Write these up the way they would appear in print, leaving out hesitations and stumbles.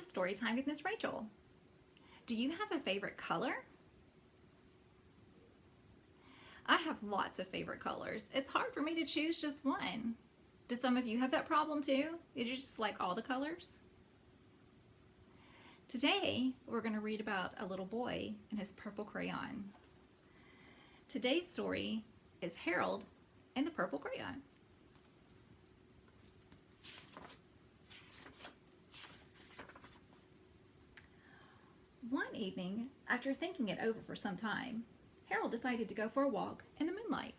to Storytime with Miss Rachel. Do you have a favorite color? I have lots of favorite colors. It's hard for me to choose just one. Do some of you have that problem too? Did you just like all the colors? Today, we're going to read about a little boy and his purple crayon. Today's story is Harold and the Purple Crayon. One evening, after thinking it over for some time, Harold decided to go for a walk in the moonlight.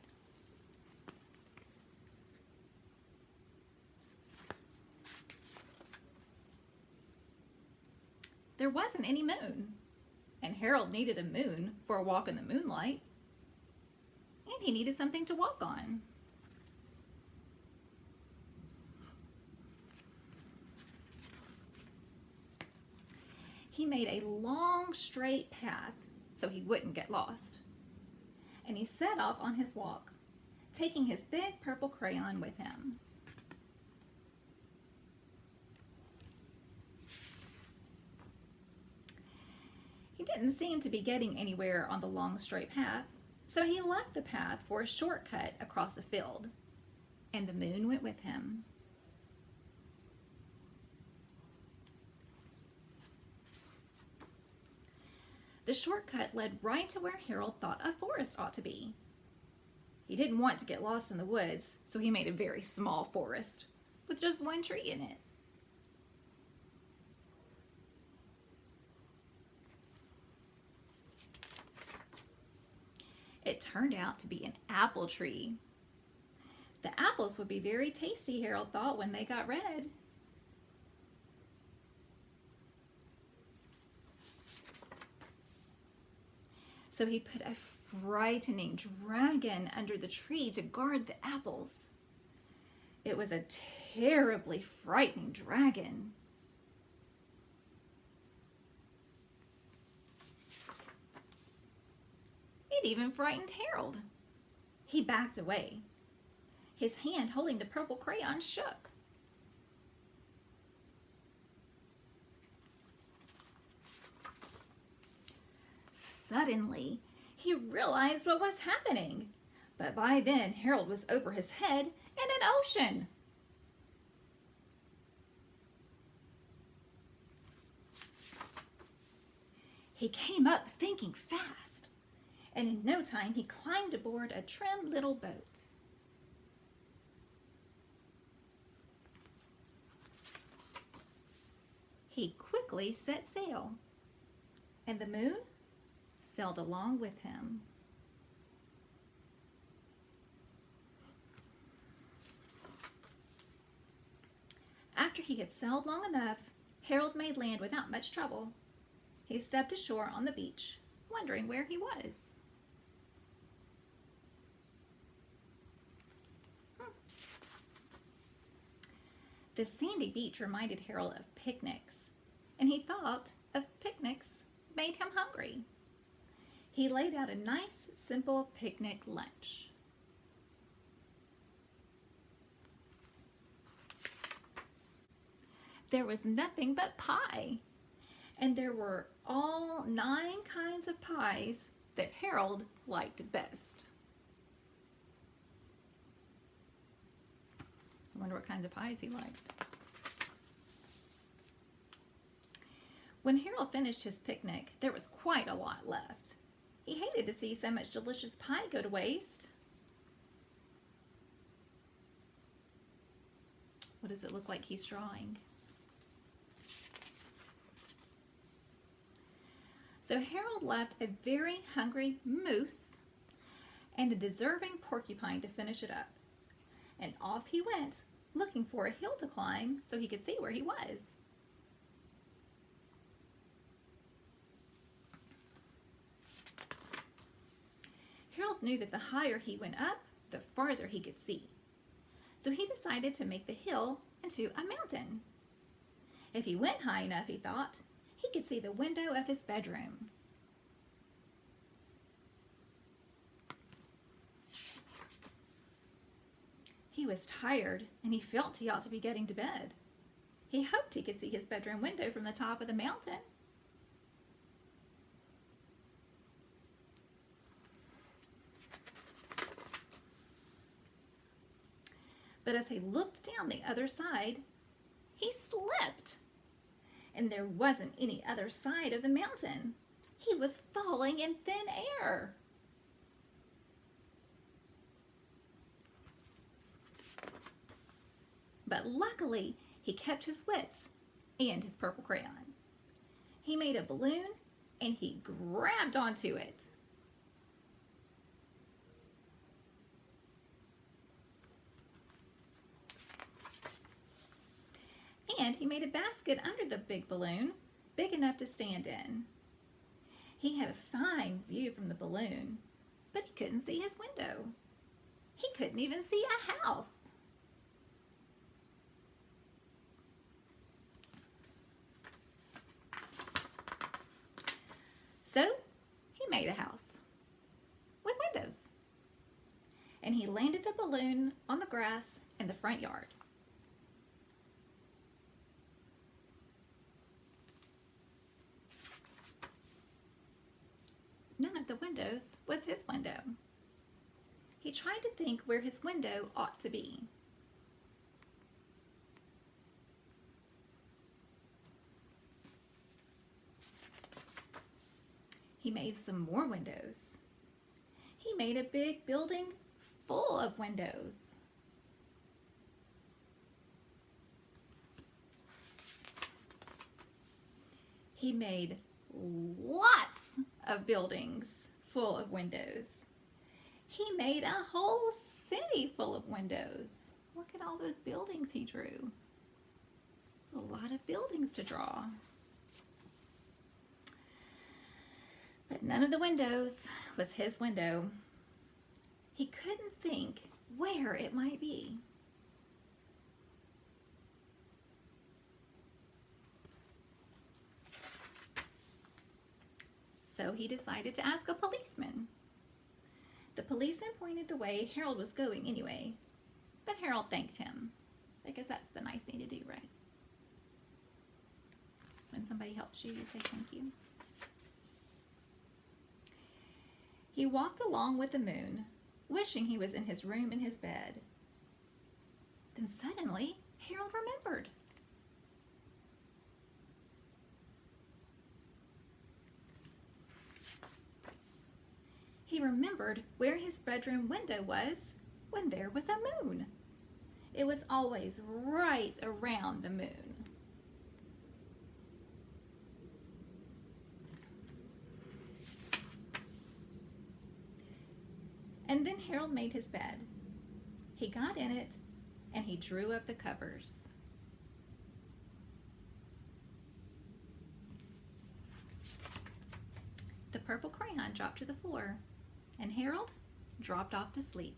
There wasn't any moon, and Harold needed a moon for a walk in the moonlight, and he needed something to walk on. He made a long, straight path so he wouldn't get lost, and he set off on his walk, taking his big purple crayon with him. He didn't seem to be getting anywhere on the long, straight path, so he left the path for a shortcut across a field, and the moon went with him. The shortcut led right to where Harold thought a forest ought to be. He didn't want to get lost in the woods, so he made a very small forest with just one tree in it. It turned out to be an apple tree. The apples would be very tasty, Harold thought, when they got red. So he put a frightening dragon under the tree to guard the apples. It was a terribly frightening dragon. It even frightened Harold. He backed away. His hand holding the purple crayon shook. Suddenly, he realized what was happening, but by then Harold was over his head in an ocean. He came up thinking fast, and in no time he climbed aboard a trim little boat. He quickly set sail, and the moon sailed along with him. After he had sailed long enough, Harold made land without much trouble. He stepped ashore on the beach, wondering where he was. The sandy beach reminded Harold of picnics, and he thought of picnics made him hungry. He laid out a nice, simple picnic lunch. There was nothing but pie, and there were all 9 kinds of pies that Harold liked best. I wonder what kinds of pies he liked. When Harold finished his picnic, there was quite a lot left. He hated to see so much delicious pie go to waste. What does it look like he's drawing? So Harold left a very hungry moose and a deserving porcupine to finish it up. And off he went, looking for a hill to climb so he could see where he was. Harold knew that the higher he went up, the farther he could see. So he decided to make the hill into a mountain. If he went high enough, he thought, he could see the window of his bedroom. He was tired, and he felt he ought to be getting to bed. He hoped he could see his bedroom window from the top of the mountain. But as he looked down the other side, he slipped. And there wasn't any other side of the mountain. He was falling in thin air. But luckily, he kept his wits and his purple crayon. He made a balloon and he grabbed onto it. And he made a basket under the big balloon, big enough to stand in. He had a fine view from the balloon, but he couldn't see his window. He couldn't even see a house. So he made a house with windows. And he landed the balloon on the grass in the front yard. None of the windows was his window. He tried to think where his window ought to be. He made some more windows. He made a big building full of windows. He made lots of buildings full of windows. He made a whole city full of windows. Look at all those buildings he drew. It's a lot of buildings to draw. But none of the windows was his window. He couldn't think where it might be. So he decided to ask a policeman. The policeman pointed the way Harold was going anyway, but Harold thanked him, because that's the nice thing to do, right? When somebody helps you, you say thank you. He walked along with the moon, wishing he was in his room in his bed. Then suddenly, Harold remembered. He remembered where his bedroom window was when there was a moon. It was always right around the moon. And then Harold made his bed. He got in it and he drew up the covers. The purple crayon dropped to the floor, and Harold dropped off to sleep.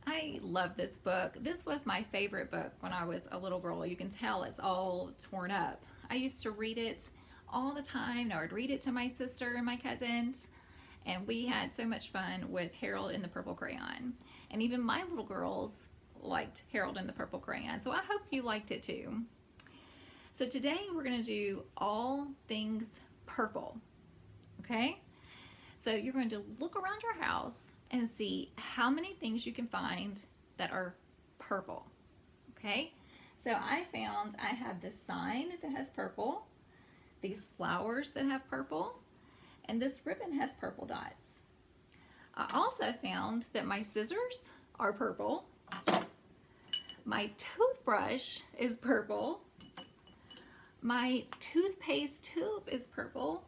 I love this book. This was my favorite book when I was a little girl. You can tell it's all torn up. I used to read it all the time. I would read it to my sister and my cousins, and we had so much fun with Harold and the Purple Crayon. And even my little girls liked Harold and the Purple Crayon, so I hope you liked it too. So today we're going to do all things purple, okay? So you're going to look around your house and see how many things you can find that are purple, okay? So I have this sign that has purple, these flowers that have purple, and this ribbon has purple dots. I also found that my scissors are purple, my toothbrush is purple, my toothpaste tube is purple,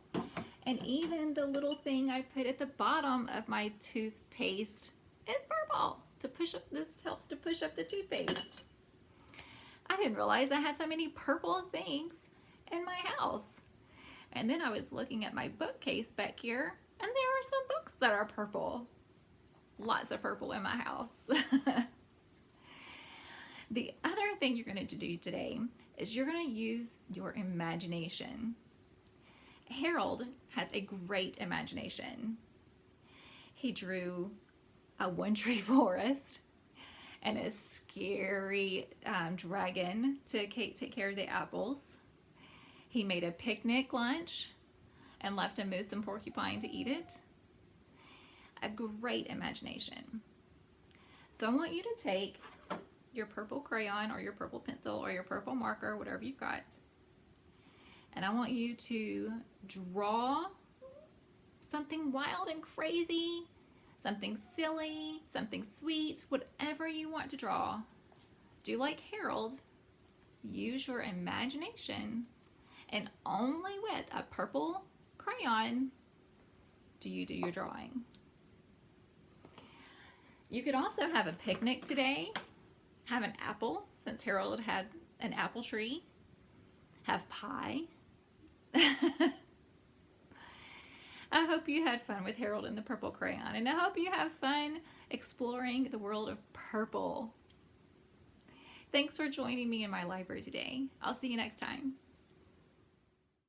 and even the little thing I put at the bottom of my toothpaste is purple. This helps to push up the toothpaste. I didn't realize I had so many purple things in my house. And then I was looking at my bookcase back here, and there are some books that are purple. Lots of purple in my house. The other thing you're going to do today is you're going to use your imagination. Harold has a great imagination. He drew a one-tree forest. and a scary dragon to take care of the apples. He made a picnic lunch and left a moose and porcupine to eat it. A great imagination. So I want you to take your purple crayon or your purple pencil or your purple marker, whatever you've got, and I want you to draw something wild and crazy, something silly, something sweet, whatever you want to draw. Do like Harold, use your imagination, and only with a purple crayon do you do your drawing. You could also have a picnic today, have an apple, since Harold had an apple tree, have pie. I hope you had fun with Harold and the Purple Crayon, and I hope you have fun exploring the world of purple. Thanks for joining me in my library today. I'll see you next time.